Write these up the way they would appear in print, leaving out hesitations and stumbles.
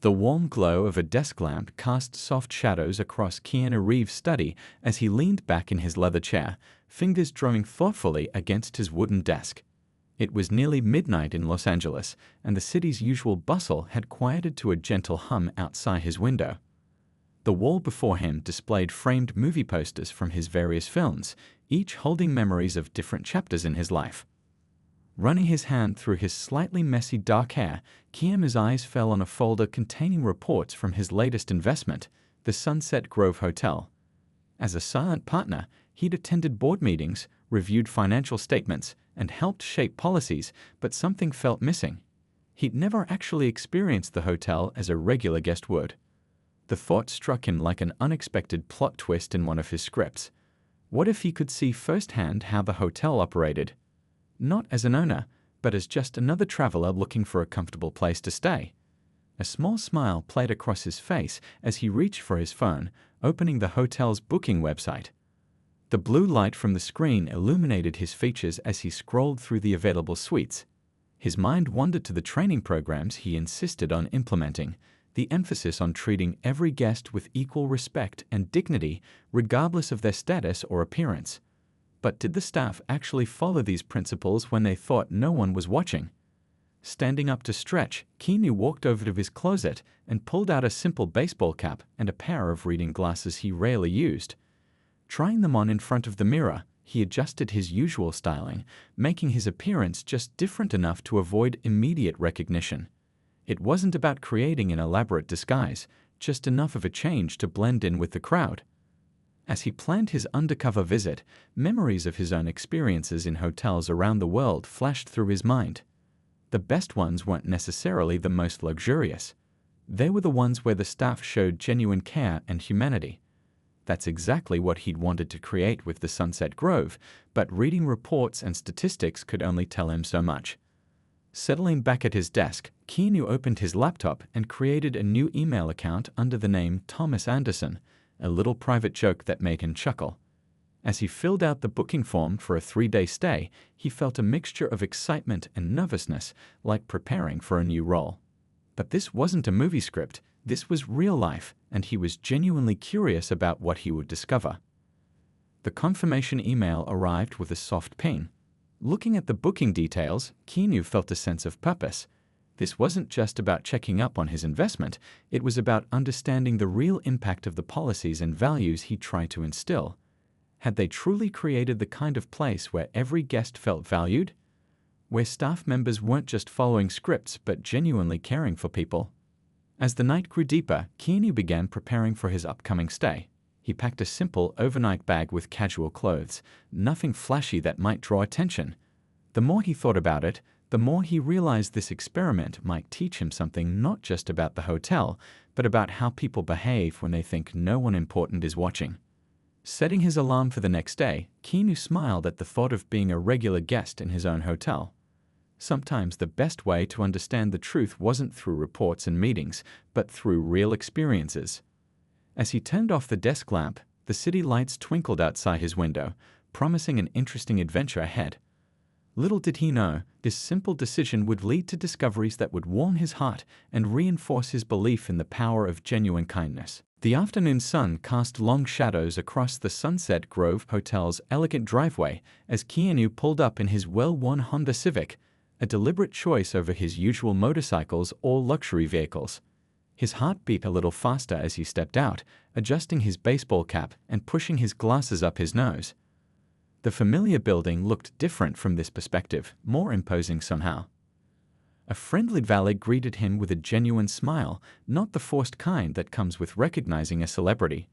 The warm glow of a desk lamp cast soft shadows across Keanu Reeves' study as he leaned back in his leather chair, fingers drumming thoughtfully against his wooden desk. It was nearly midnight in Los Angeles, and the city's usual bustle had quieted to a gentle hum outside his window. The wall before him displayed framed movie posters from his various films, each holding memories of different chapters in his life. Running his hand through his slightly messy dark hair, Keanu's eyes fell on a folder containing reports from his latest investment, the Sunset Grove Hotel. As a silent partner, he'd attended board meetings, reviewed financial statements, and helped shape policies, but something felt missing. He'd never actually experienced the hotel as a regular guest would. The thought struck him like an unexpected plot twist in one of his scripts. What if he could see firsthand how the hotel operated? Not as an owner, but as just another traveler looking for a comfortable place to stay. A small smile played across his face as he reached for his phone, opening the hotel's booking website. The blue light from the screen illuminated his features as he scrolled through the available suites. His mind wandered to the training programs he insisted on implementing, the emphasis on treating every guest with equal respect and dignity, regardless of their status or appearance. But did the staff actually follow these principles when they thought no one was watching? Standing up to stretch, Keanu walked over to his closet and pulled out a simple baseball cap and a pair of reading glasses he rarely used. Trying them on in front of the mirror, he adjusted his usual styling, making his appearance just different enough to avoid immediate recognition. It wasn't about creating an elaborate disguise, just enough of a change to blend in with the crowd. As he planned his undercover visit, memories of his own experiences in hotels around the world flashed through his mind. The best ones weren't necessarily the most luxurious. They were the ones where the staff showed genuine care and humanity. That's exactly what he'd wanted to create with the Sunset Grove, but reading reports and statistics could only tell him so much. Settling back at his desk, Keanu opened his laptop and created a new email account under the name Thomas Anderson, a little private joke that made him chuckle. As he filled out the booking form for a 3-day stay, he felt a mixture of excitement and nervousness, like preparing for a new role. But this wasn't a movie script, this was real life, and he was genuinely curious about what he would discover. The confirmation email arrived with a soft ping. Looking at the booking details, Keanu felt a sense of purpose. This wasn't just about checking up on his investment, it was about understanding the real impact of the policies and values he tried to instill. Had they truly created the kind of place where every guest felt valued? Where staff members weren't just following scripts but genuinely caring for people? As the night grew deeper, Keanu began preparing for his upcoming stay. He packed a simple overnight bag with casual clothes, nothing flashy that might draw attention. The more he thought about it, the more he realized this experiment might teach him something not just about the hotel, but about how people behave when they think no one important is watching. Setting his alarm for the next day, Keanu smiled at the thought of being a regular guest in his own hotel. Sometimes the best way to understand the truth wasn't through reports and meetings, but through real experiences. As he turned off the desk lamp, the city lights twinkled outside his window, promising an interesting adventure ahead. Little did he know, this simple decision would lead to discoveries that would warm his heart and reinforce his belief in the power of genuine kindness. The afternoon sun cast long shadows across the Sunset Grove Hotel's elegant driveway as Keanu pulled up in his well-worn Honda Civic, a deliberate choice over his usual motorcycles or luxury vehicles. His heart beat a little faster as he stepped out, adjusting his baseball cap and pushing his glasses up his nose. The familiar building looked different from this perspective, more imposing somehow. A friendly valet greeted him with a genuine smile, not the forced kind that comes with recognizing a celebrity.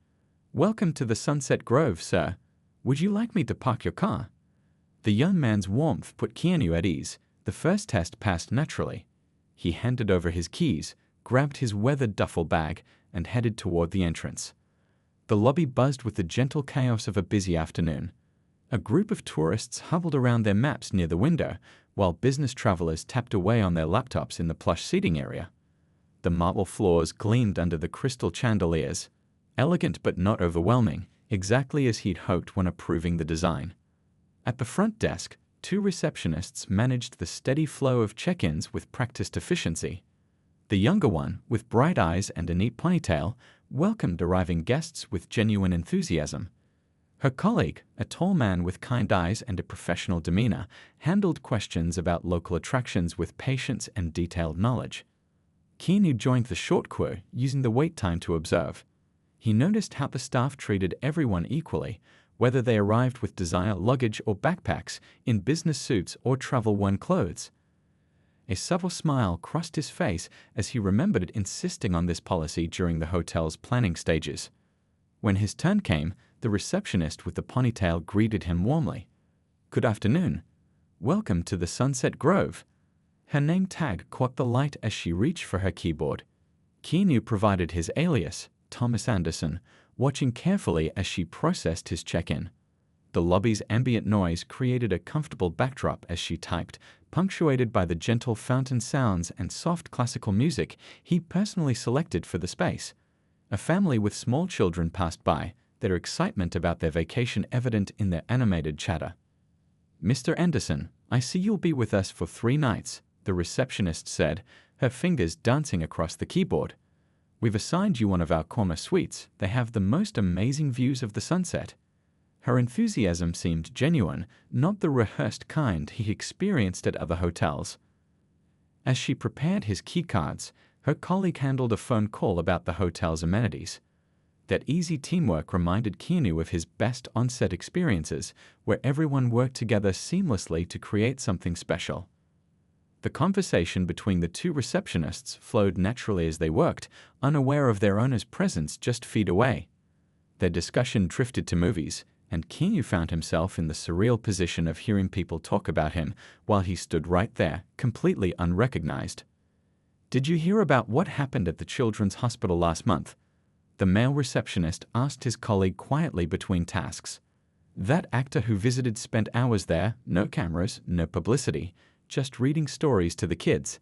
"Welcome to the Sunset Grove, sir. Would you like me to park your car?" The young man's warmth put Keanu at ease. The first test passed naturally. He handed over his keys, grabbed his weathered duffel bag, and headed toward the entrance. The lobby buzzed with the gentle chaos of a busy afternoon. A group of tourists huddled around their maps near the window, while business travelers tapped away on their laptops in the plush seating area. The marble floors gleamed under the crystal chandeliers, elegant but not overwhelming, exactly as he'd hoped when approving the design. At the front desk, 2 receptionists managed the steady flow of check-ins with practiced efficiency. The younger one, with bright eyes and a neat ponytail, welcomed arriving guests with genuine enthusiasm. Her colleague, a tall man with kind eyes and a professional demeanor, handled questions about local attractions with patience and detailed knowledge. Keanu joined the short queue, using the wait time to observe. He noticed how the staff treated everyone equally, whether they arrived with designer luggage or backpacks, in business suits or travel-worn clothes. A subtle smile crossed his face as he remembered insisting on this policy during the hotel's planning stages. When his turn came, the receptionist with the ponytail greeted him warmly. "Good afternoon. Welcome to the Sunset Grove." Her name tag caught the light as she reached for her keyboard. Keanu provided his alias, Thomas Anderson, watching carefully as she processed his check-in. The lobby's ambient noise created a comfortable backdrop as she typed, punctuated by the gentle fountain sounds and soft classical music he personally selected for the space. A family with small children passed by, their excitement about their vacation evident in their animated chatter. "Mr. Anderson, I see you'll be with us for 3 nights," the receptionist said, her fingers dancing across the keyboard. "We've assigned you one of our corner suites. They have the most amazing views of the sunset." Her enthusiasm seemed genuine, not the rehearsed kind he experienced at other hotels. As she prepared his keycards, her colleague handled a phone call about the hotel's amenities. That easy teamwork reminded Keanu of his best on-set experiences, where everyone worked together seamlessly to create something special. The conversation between the two receptionists flowed naturally as they worked, unaware of their owner's presence just feet away. Their discussion drifted to movies, and Keanu found himself in the surreal position of hearing people talk about him while he stood right there, completely unrecognized. "Did you hear about what happened at the Children's Hospital last month?" the male receptionist asked his colleague quietly between tasks. That actor who visited spent hours there, no cameras, no publicity, just reading stories to the kids.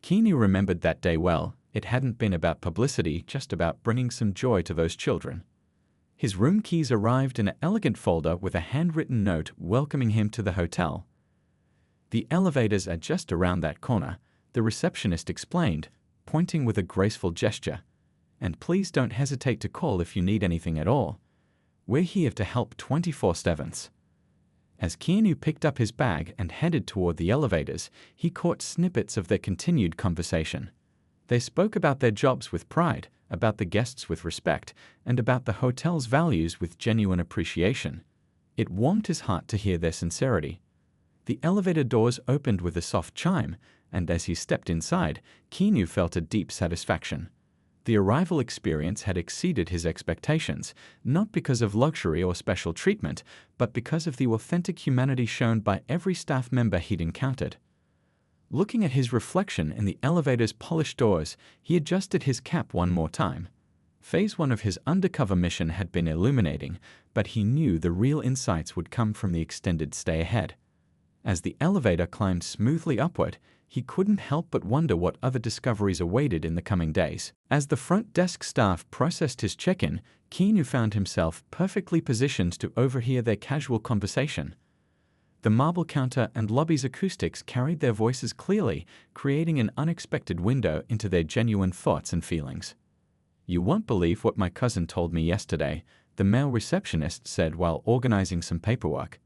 Keanu remembered that day well. It hadn't been about publicity, just about bringing some joy to those children. His room keys arrived in an elegant folder with a handwritten note welcoming him to the hotel. "The elevators are just around that corner," the receptionist explained, pointing with a graceful gesture. "And please don't hesitate to call if you need anything at all. We're here to help 24/7." As Keanu picked up his bag and headed toward the elevators, he caught snippets of their continued conversation. They spoke about their jobs with pride, about the guests with respect, and about the hotel's values with genuine appreciation. It warmed his heart to hear their sincerity. The elevator doors opened with a soft chime, and as he stepped inside, Keanu felt a deep satisfaction. The arrival experience had exceeded his expectations, not because of luxury or special treatment, but because of the authentic humanity shown by every staff member he'd encountered. Looking at his reflection in the elevator's polished doors, he adjusted his cap one more time. Phase 1 of his undercover mission had been illuminating, but he knew the real insights would come from the extended stay ahead. As the elevator climbed smoothly upward, he couldn't help but wonder what other discoveries awaited in the coming days. As the front desk staff processed his check-in, Keanu found himself perfectly positioned to overhear their casual conversation. The marble counter and lobby's acoustics carried their voices clearly, creating an unexpected window into their genuine thoughts and feelings. "You won't believe what my cousin told me yesterday," the male receptionist said while organizing some paperwork.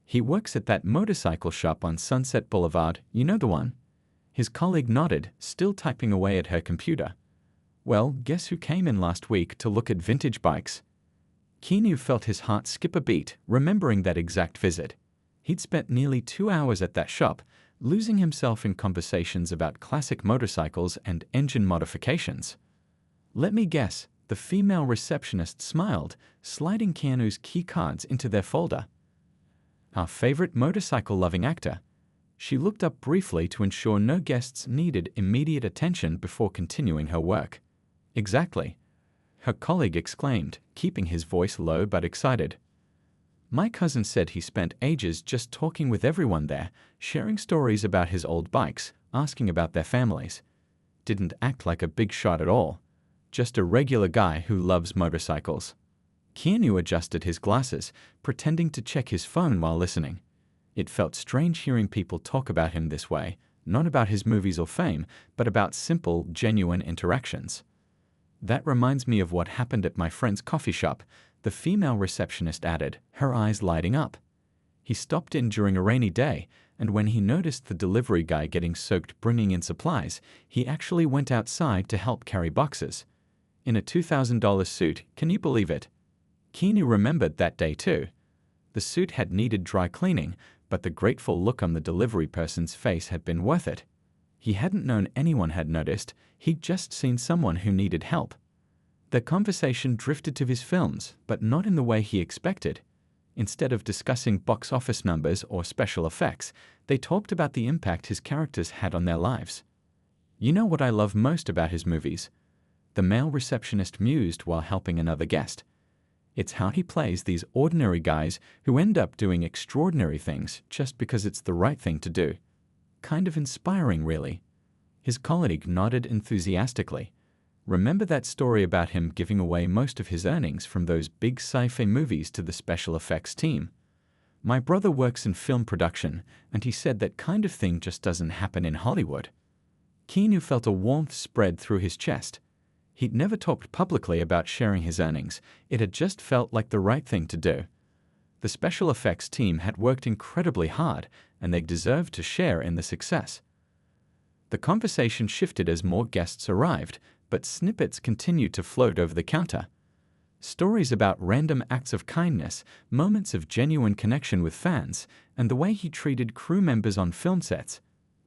"He works at that motorcycle shop on Sunset Boulevard, you know the one?" His colleague nodded, still typing away at her computer. "Well, guess who came in last week to look at vintage bikes?" Keanu felt his heart skip a beat, remembering that exact visit. He'd spent nearly 2 hours at that shop, losing himself in conversations about classic motorcycles and engine modifications. "Let me guess," the female receptionist smiled, sliding Keanu's key cards into their folder. "Our favorite motorcycle-loving actor." She looked up briefly to ensure no guests needed immediate attention before continuing her work. "Exactly," her colleague exclaimed, keeping his voice low but excited. "My cousin said he spent ages just talking with everyone there, sharing stories about his old bikes, asking about their families. Didn't act like a big shot at all. Just a regular guy who loves motorcycles." Keanu adjusted his glasses, pretending to check his phone while listening. It felt strange hearing people talk about him this way, Not about his movies or fame, but about simple, genuine interactions. "That reminds me of what happened at my friend's coffee shop," the female receptionist added, her eyes lighting up. "He stopped in during a rainy day, and when he noticed the delivery guy getting soaked bringing in supplies, he actually went outside to help carry boxes. In a $2,000 suit, can you believe it?" Keanu remembered that day too. The suit had needed dry cleaning, but the grateful look on the delivery person's face had been worth it. He hadn't known anyone had noticed, he'd just seen someone who needed help. The conversation drifted to his films, but not in the way he expected. Instead of discussing box office numbers or special effects, they talked about the impact his characters had on their lives. "You know what I love most about his movies?" the male receptionist mused while helping another guest. "It's how he plays these ordinary guys who end up doing extraordinary things just because it's the right thing to do. Kind of inspiring, really." His colleague nodded enthusiastically. "Remember that story about him giving away most of his earnings from those big sci-fi movies to the special effects team? My brother works in film production, and he said that kind of thing just doesn't happen in Hollywood." Keanu felt a warmth spread through his chest. He'd never talked publicly about sharing his earnings. It had just felt like the right thing to do. The special effects team had worked incredibly hard, and they deserved to share in the success. The conversation shifted as more guests arrived, but snippets continued to float over the counter. Stories about random acts of kindness, moments of genuine connection with fans, and the way he treated crew members on film sets.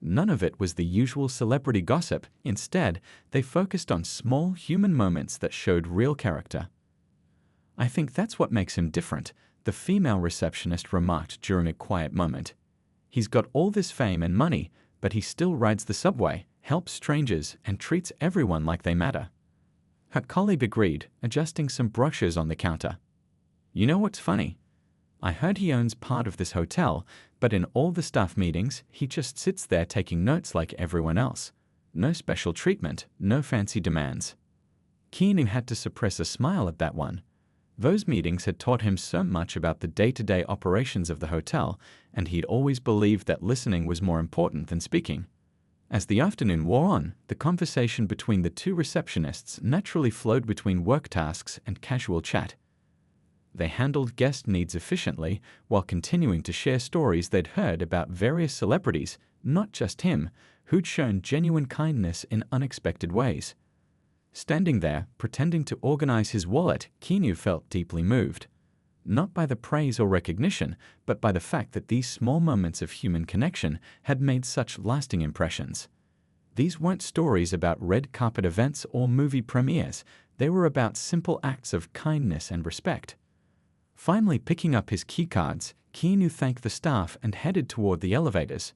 None of it was the usual celebrity gossip. Instead, they focused on small human moments that showed real character. "I think that's what makes him different," the female receptionist remarked during a quiet moment. "He's got all this fame and money, but he still rides the subway, helps strangers, and treats everyone like they matter." Her colleague agreed, adjusting some brushes on the counter. "You know what's funny? I heard he owns part of this hotel, but in all the staff meetings, he just sits there taking notes like everyone else. No special treatment, no fancy demands." Keanu had to suppress a smile at that one. Those meetings had taught him so much about the day-to-day operations of the hotel, and he'd always believed that listening was more important than speaking. As the afternoon wore on, the conversation between the two receptionists naturally flowed between work tasks and casual chat. They handled guest needs efficiently while continuing to share stories they'd heard about various celebrities, not just him, who'd shown genuine kindness in unexpected ways. Standing there, pretending to organize his wallet, Keanu felt deeply moved. Not by the praise or recognition, but by the fact that these small moments of human connection had made such lasting impressions. These weren't stories about red carpet events or movie premieres. They were about simple acts of kindness and respect. Finally picking up his keycards, Keanu thanked the staff and headed toward the elevators.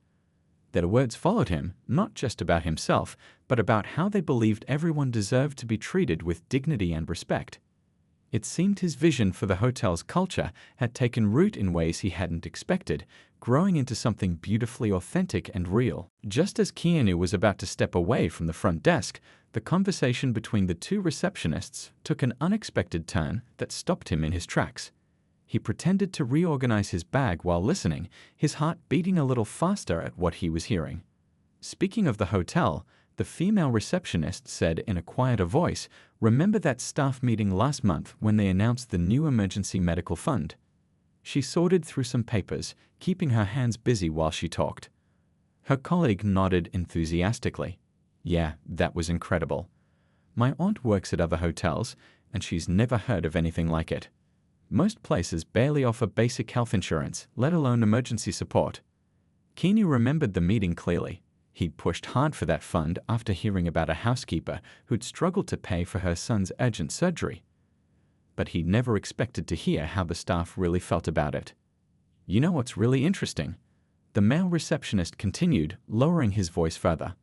Their words followed him, not just about himself, but about how they believed everyone deserved to be treated with dignity and respect. It seemed his vision for the hotel's culture had taken root in ways he hadn't expected, growing into something beautifully authentic and real. Just as Keanu was about to step away from the front desk, the conversation between the two receptionists took an unexpected turn that stopped him in his tracks. He pretended to reorganize his bag while listening, his heart beating a little faster at what he was hearing. Speaking of the hotel, the female receptionist said in a quieter voice, "Remember that staff meeting last month when they announced the new emergency medical fund?" She sorted through some papers, keeping her hands busy while she talked. Her colleague nodded enthusiastically. "Yeah, that was incredible. My aunt works at other hotels, and she's never heard of anything like it. Most places barely offer basic health insurance, let alone emergency support." Keanu remembered the meeting clearly. He'd pushed hard for that fund after hearing about a housekeeper who'd struggled to pay for her son's urgent surgery. But he'd never expected to hear how the staff really felt about it. "You know what's really interesting?" the male receptionist continued, lowering his voice further.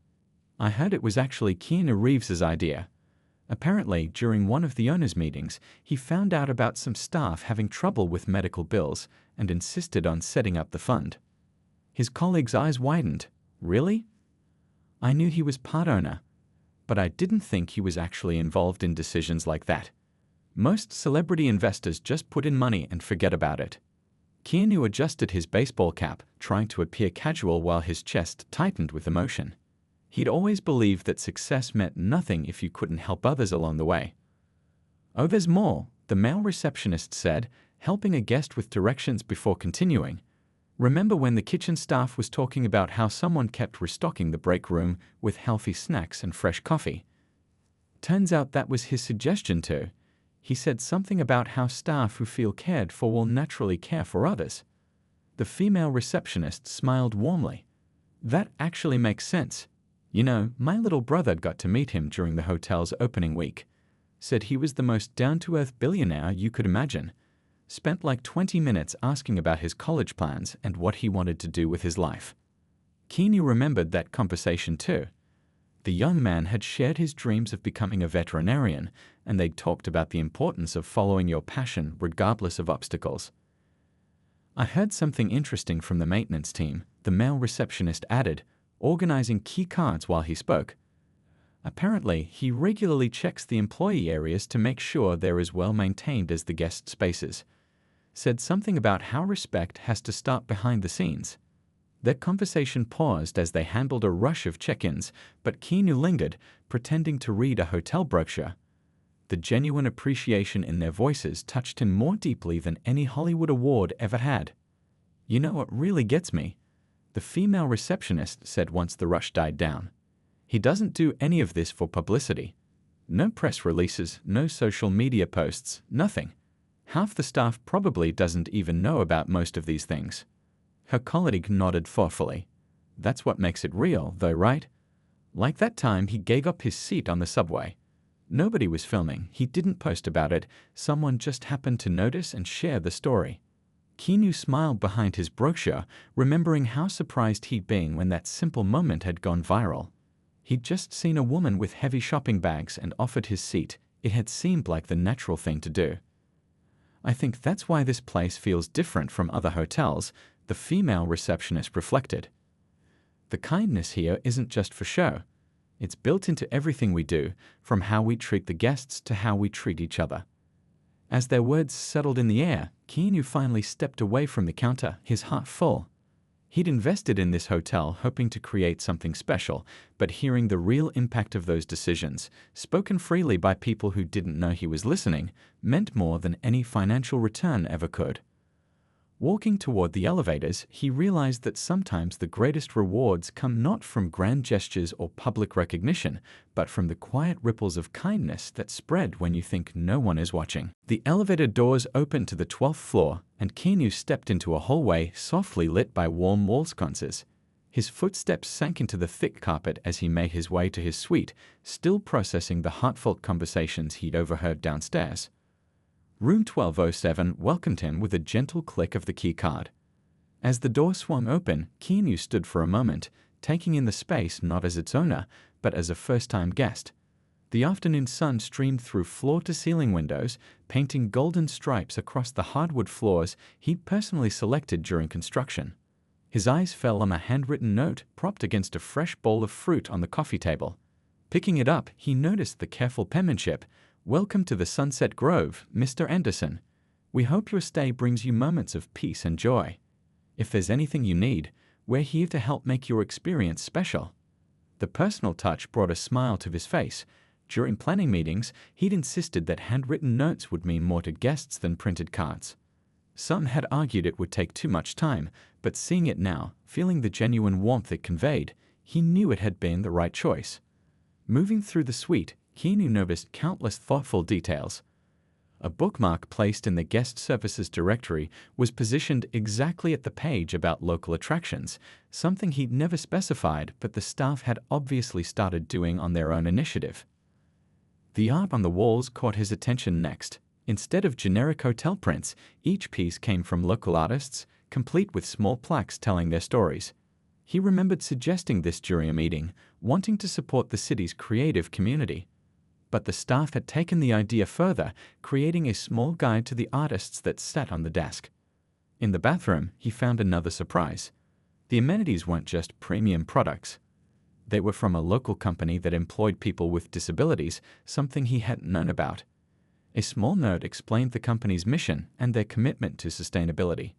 "I heard it was actually Keanu Reeves' idea. Apparently, during one of the owners' meetings, he found out about some staff having trouble with medical bills and insisted on setting up the fund." His colleague's eyes widened. "Really? I knew he was part owner, but I didn't think he was actually involved in decisions like that. Most celebrity investors just put in money and forget about it." Keanu adjusted his baseball cap, trying to appear casual while his chest tightened with emotion. He'd always believed that success meant nothing if you couldn't help others along the way. "Oh, there's more," the male receptionist said, helping a guest with directions before continuing. "Remember when the kitchen staff was talking about how someone kept restocking the break room with healthy snacks and fresh coffee? Turns out that was his suggestion too. He said something about how staff who feel cared for will naturally care for others." The female receptionist smiled warmly. "That actually makes sense. You know, my little brother got to meet him during the hotel's opening week. Said he was the most down-to-earth billionaire you could imagine. Spent like 20 minutes asking about his college plans and what he wanted to do with his life." Keanu remembered that conversation too. The young man had shared his dreams of becoming a veterinarian, and they'd talked about the importance of following your passion regardless of obstacles. "I heard something interesting from the maintenance team," the male receptionist added, organizing key cards while he spoke. "Apparently, he regularly checks the employee areas to make sure they're as well maintained as the guest spaces. Said something about how respect has to start behind the scenes." Their conversation paused as they handled a rush of check-ins, but Keanu lingered, pretending to read a hotel brochure. The genuine appreciation in their voices touched him more deeply than any Hollywood award ever had. "You know what really gets me?" the female receptionist said once the rush died down. "He doesn't do any of this for publicity. No press releases, no social media posts, nothing. Half the staff probably doesn't even know about most of these things." Her colleague nodded thoughtfully. "That's what makes it real, though, right? Like that time he gave up his seat on the subway. Nobody was filming, he didn't post about it, someone just happened to notice and share the story." Keanu smiled behind his brochure, remembering how surprised he'd been when that simple moment had gone viral. He'd just seen a woman with heavy shopping bags and offered his seat. It had seemed like the natural thing to do. "I think that's why this place feels different from other hotels," the female receptionist reflected. "The kindness here isn't just for show. It's built into everything we do, from how we treat the guests to how we treat each other." As their words settled in the air, Keanu finally stepped away from the counter, his heart full. He'd invested in this hotel hoping to create something special, but hearing the real impact of those decisions, spoken freely by people who didn't know he was listening, meant more than any financial return ever could. Walking toward the elevators, he realized that sometimes the greatest rewards come not from grand gestures or public recognition, but from the quiet ripples of kindness that spread when you think no one is watching. The elevator doors opened to the 12th floor, and Keanu stepped into a hallway softly lit by warm wall sconces. His footsteps sank into the thick carpet as he made his way to his suite, still processing the heartfelt conversations he'd overheard downstairs. Room 1207 welcomed him with a gentle click of the key card. As the door swung open, Keanu stood for a moment, taking in the space not as its owner, but as a first-time guest. The afternoon sun streamed through floor-to-ceiling windows, painting golden stripes across the hardwood floors he'd personally selected during construction. His eyes fell on a handwritten note propped against a fresh bowl of fruit on the coffee table. Picking it up, he noticed the careful penmanship. "Welcome to the Sunset Grove, Mr. Anderson. We hope your stay brings you moments of peace and joy. If there's anything you need, we're here to help make your experience special." The personal touch brought a smile to his face. During planning meetings, he'd insisted that handwritten notes would mean more to guests than printed cards. Some had argued it would take too much time, but seeing it now, feeling the genuine warmth it conveyed, he knew it had been the right choice. Moving through the suite, Keanu noticed countless thoughtful details. A bookmark placed in the guest services directory was positioned exactly at the page about local attractions, something he'd never specified but the staff had obviously started doing on their own initiative. The art on the walls caught his attention next. Instead of generic hotel prints, each piece came from local artists, complete with small plaques telling their stories. He remembered suggesting this during a meeting, wanting to support the city's creative community. But the staff had taken the idea further, creating a small guide to the artists that sat on the desk. In the bathroom, he found another surprise. The amenities weren't just premium products. They were from a local company that employed people with disabilities, something he hadn't known about. A small note explained the company's mission and their commitment to sustainability.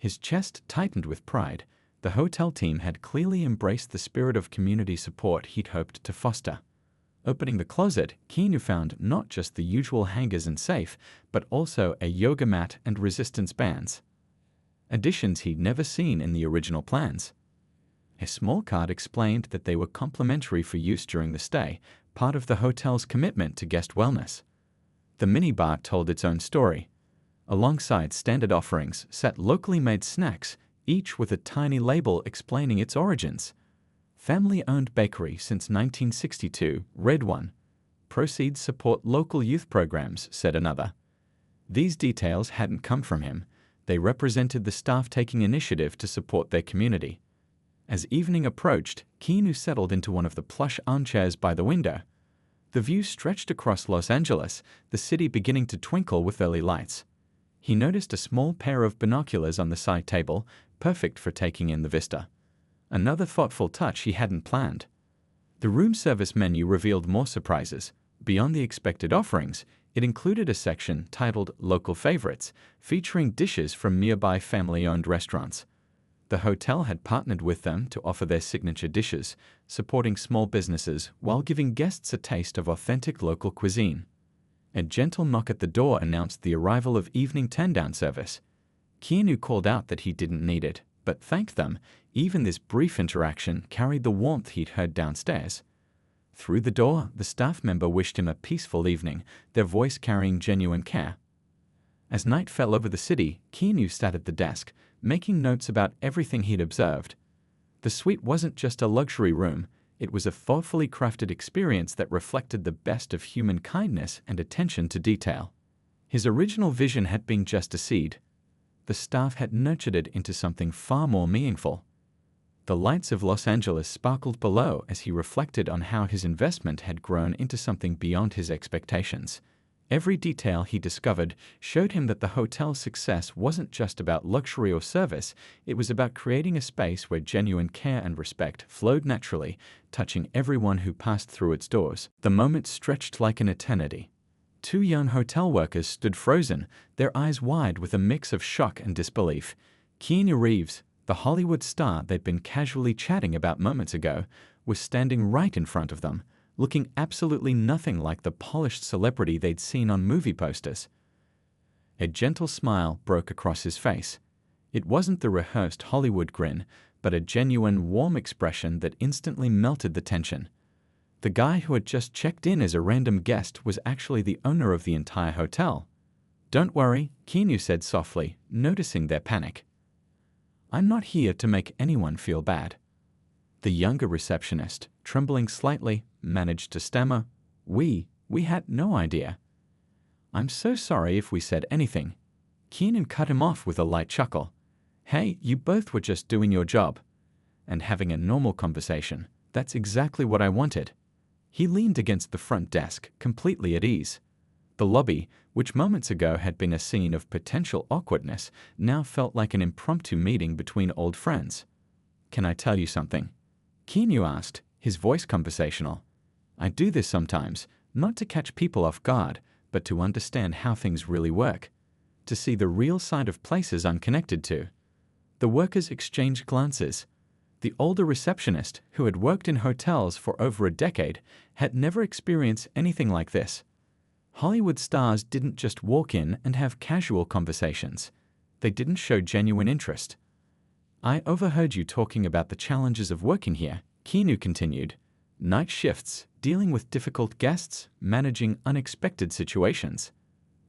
His chest tightened with pride. The hotel team had clearly embraced the spirit of community support he'd hoped to foster. Opening the closet, Keanu found not just the usual hangers and safe, but also a yoga mat and resistance bands. Additions he'd never seen in the original plans. A small card explained that they were complimentary for use during the stay, part of the hotel's commitment to guest wellness. The minibar told its own story. Alongside standard offerings sat locally made snacks, each with a tiny label explaining its origins. Family-owned bakery since 1962, Red One. Proceeds support local youth programs, said another. These details hadn't come from him. They represented the staff taking initiative to support their community. As evening approached, Keanu settled into one of the plush armchairs by the window. The view stretched across Los Angeles, the city beginning to twinkle with early lights. He noticed a small pair of binoculars on the side table, perfect for taking in the vista. Another thoughtful touch he hadn't planned. The room service menu revealed more surprises. Beyond the expected offerings, it included a section titled Local Favorites, featuring dishes from nearby family-owned restaurants. The hotel had partnered with them to offer their signature dishes, supporting small businesses while giving guests a taste of authentic local cuisine. A gentle knock at the door announced the arrival of evening turn-down service. Keanu called out that he didn't need it, but thanked them. Even this brief interaction carried the warmth he'd heard downstairs. Through the door, the staff member wished him a peaceful evening, their voice carrying genuine care. As night fell over the city, Keanu sat at the desk, making notes about everything he'd observed. The suite wasn't just a luxury room, it was a thoughtfully crafted experience that reflected the best of human kindness and attention to detail. His original vision had been just a seed. The staff had nurtured it into something far more meaningful. The lights of Los Angeles sparkled below as he reflected on how his investment had grown into something beyond his expectations. Every detail he discovered showed him that the hotel's success wasn't just about luxury or service, it was about creating a space where genuine care and respect flowed naturally, touching everyone who passed through its doors. The moment stretched like an eternity. Two young hotel workers stood frozen, their eyes wide with a mix of shock and disbelief. Keanu Reeves, the Hollywood star they'd been casually chatting about moments ago, was standing right in front of them, looking absolutely nothing like the polished celebrity they'd seen on movie posters. A gentle smile broke across his face. It wasn't the rehearsed Hollywood grin, but a genuine, warm expression that instantly melted the tension. The guy who had just checked in as a random guest was actually the owner of the entire hotel. "Don't worry," Keanu said softly, noticing their panic. "I'm not here to make anyone feel bad." The younger receptionist, trembling slightly, managed to stammer, We had no idea." "I'm so sorry if we said anything." Keanu cut him off with a light chuckle. "Hey, you both were just doing your job. And having a normal conversation. That's exactly what I wanted." He leaned against the front desk, completely at ease. The lobby, which moments ago had been a scene of potential awkwardness, now felt like an impromptu meeting between old friends. "Can I tell you something?" Keanu asked, his voice conversational. "I do this sometimes, not to catch people off guard, but to understand how things really work. To see the real side of places I'm connected to." The workers exchanged glances. The older receptionist, who had worked in hotels for over a decade, had never experienced anything like this. Hollywood stars didn't just walk in and have casual conversations. They didn't show genuine interest. "I overheard you talking about the challenges of working here," Keanu continued. "Night shifts, dealing with difficult guests, managing unexpected situations.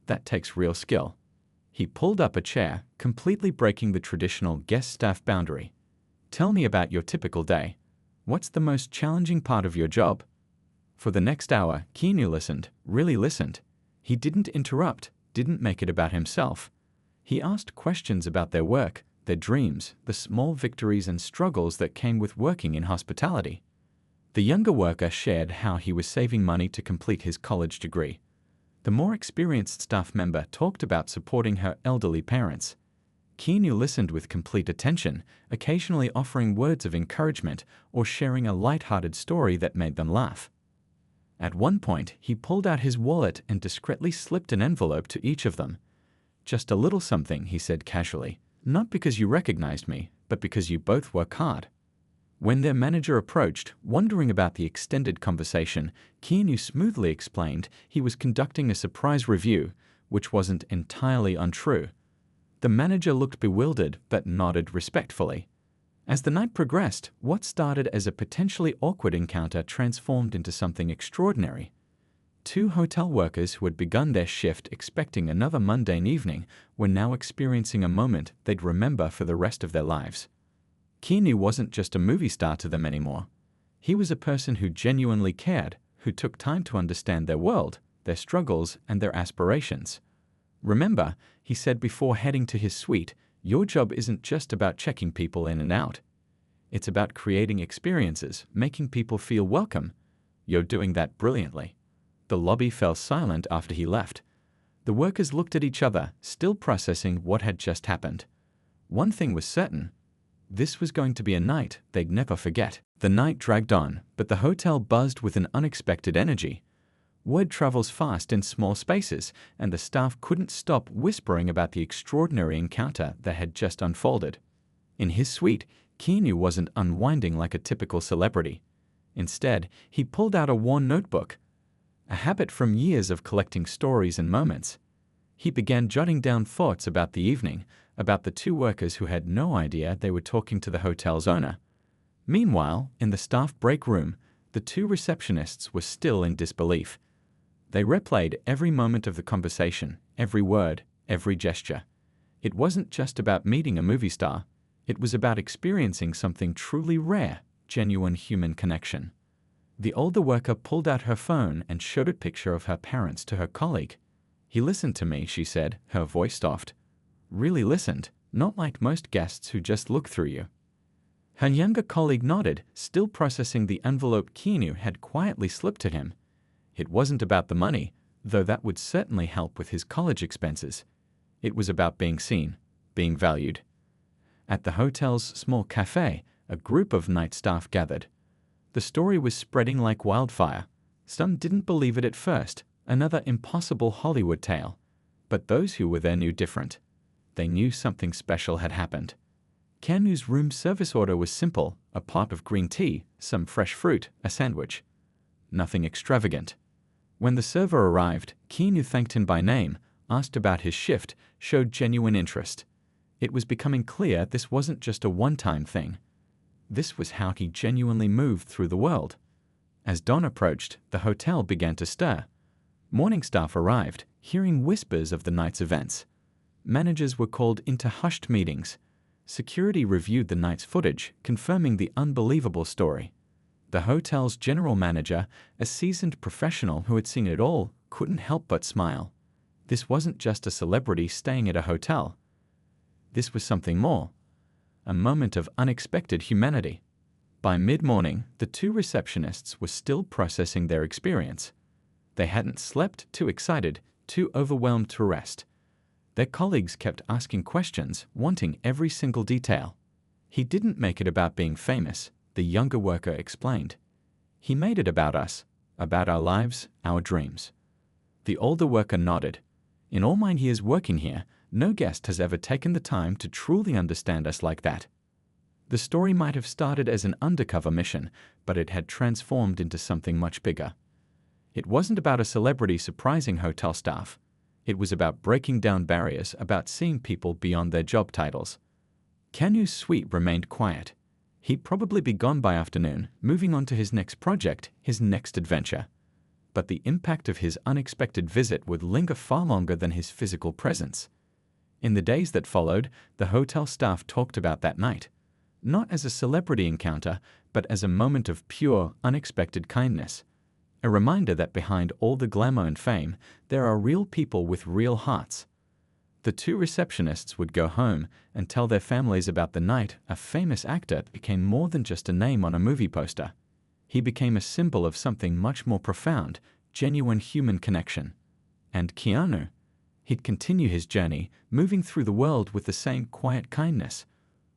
That takes real skill." He pulled up a chair, completely breaking the traditional guest-staff boundary. "Tell me about your typical day. What's the most challenging part of your job?" For the next hour, Keanu listened, really listened. He didn't interrupt, didn't make it about himself. He asked questions about their work, their dreams, the small victories and struggles that came with working in hospitality. The younger worker shared how he was saving money to complete his college degree. The more experienced staff member talked about supporting her elderly parents. Keanu listened with complete attention, occasionally offering words of encouragement or sharing a light-hearted story that made them laugh. At one point, he pulled out his wallet and discreetly slipped an envelope to each of them. "Just a little something," he said casually. Not because you recognized me, but because you both work hard." When their manager approached, wondering about the extended conversation, Keanu smoothly explained he was conducting a surprise review, which wasn't entirely untrue. The manager looked bewildered but nodded respectfully. As the night progressed, what started as a potentially awkward encounter transformed into something extraordinary. Two hotel workers who had begun their shift expecting another mundane evening were now experiencing a moment they'd remember for the rest of their lives. Keanu wasn't just a movie star to them anymore. He was a person who genuinely cared, who took time to understand their world, their struggles, and their aspirations. "Remember," he said before heading to his suite, "your job isn't just about checking people in and out. It's about creating experiences, making people feel welcome. You're doing that brilliantly." The lobby fell silent after he left. The workers looked at each other, still processing what had just happened. One thing was certain. This was going to be a night they'd never forget. The night dragged on, but the hotel buzzed with an unexpected energy. Word travels fast in small spaces, and the staff couldn't stop whispering about the extraordinary encounter that had just unfolded. In his suite, Keanu wasn't unwinding like a typical celebrity. Instead, he pulled out a worn notebook, a habit from years of collecting stories and moments. He began jotting down thoughts about the evening, about the two workers who had no idea they were talking to the hotel's owner. Meanwhile, in the staff break room, the two receptionists were still in disbelief. They replayed every moment of the conversation, every word, every gesture. It wasn't just about meeting a movie star. It was about experiencing something truly rare, genuine human connection. The older worker pulled out her phone and showed a picture of her parents to her colleague. "He listened to me," she said, her voice soft. "Really listened, not like most guests who just look through you." Her younger colleague nodded, still processing the envelope Keanu had quietly slipped to him. It wasn't about the money, though that would certainly help with his college expenses. It was about being seen, being valued. At the hotel's small cafe, a group of night staff gathered. The story was spreading like wildfire. Some didn't believe it at first, another impossible Hollywood tale. But those who were there knew different. They knew something special had happened. Keanu's room service order was simple: a pot of green tea, some fresh fruit, a sandwich. Nothing extravagant. When the server arrived, Keanu thanked him by name, asked about his shift, showed genuine interest. It was becoming clear this wasn't just a one-time thing. This was how he genuinely moved through the world. As dawn approached, the hotel began to stir. Morning staff arrived, hearing whispers of the night's events. Managers were called into hushed meetings. Security reviewed the night's footage, confirming the unbelievable story. The hotel's general manager, a seasoned professional who had seen it all, couldn't help but smile. This wasn't just a celebrity staying at a hotel. This was something more. A moment of unexpected humanity. By mid-morning, the two receptionists were still processing their experience. They hadn't slept, too excited, too overwhelmed to rest. Their colleagues kept asking questions, wanting every single detail. "He didn't make it about being famous," the younger worker explained. "He made it about us, about our lives, our dreams." The older worker nodded. "In all my years working here, no guest has ever taken the time to truly understand us like that." The story might have started as an undercover mission, but it had transformed into something much bigger. It wasn't about a celebrity surprising hotel staff. It was about breaking down barriers, about seeing people beyond their job titles. Keanu's suite remained quiet. He'd probably be gone by afternoon, moving on to his next project, his next adventure. But the impact of his unexpected visit would linger far longer than his physical presence. In the days that followed, the hotel staff talked about that night, not as a celebrity encounter, but as a moment of pure, unexpected kindness. A reminder that behind all the glamour and fame, there are real people with real hearts. The two receptionists would go home and tell their families about the night a famous actor became more than just a name on a movie poster. He became a symbol of something much more profound, genuine human connection. And Keanu? He'd continue his journey, moving through the world with the same quiet kindness.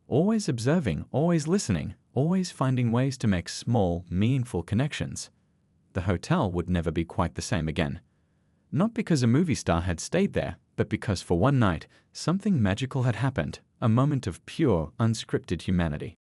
Always observing, always listening, always finding ways to make small, meaningful connections. The hotel would never be quite the same again. Not because a movie star had stayed there, but because for one night, something magical had happened, a moment of pure, unscripted humanity.